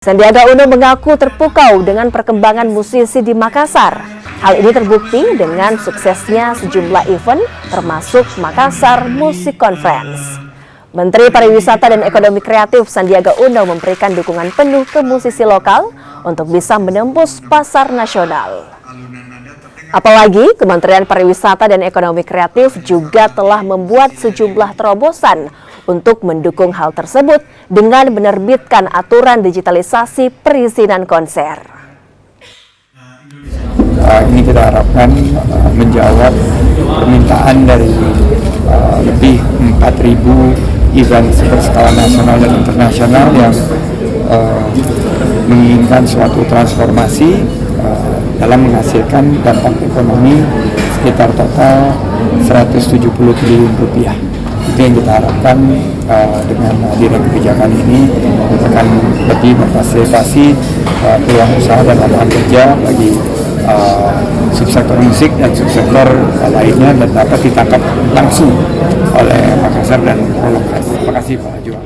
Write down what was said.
Sandiaga Uno mengaku terpukau dengan perkembangan musisi di Makassar. Hal ini terbukti dengan suksesnya sejumlah event, termasuk Makassar Music Conference. Menteri Pariwisata dan Ekonomi Kreatif Sandiaga Uno memberikan dukungan penuh ke musisi lokal untuk bisa menembus pasar nasional. Apalagi Kementerian Pariwisata dan Ekonomi Kreatif juga telah membuat sejumlah terobosan untuk mendukung hal tersebut dengan menerbitkan aturan digitalisasi perizinan konser. Ini kita harapkan menjawab permintaan dari lebih 4.000 event berskala nasional dan internasional yang menginginkan suatu transformasi dalam menghasilkan dampak ekonomi sekitar total 170 triliun rupiah. Itu yang kita harapkan dengan hadirnya kebijakan ini akan lebih memfasilitasi peluang usaha dan lapangan kerja bagi subsektor musik dan subsektor lainnya dan dapat ditangkap langsung oleh Makassar dan Pulau. Terima kasih Pak Juang.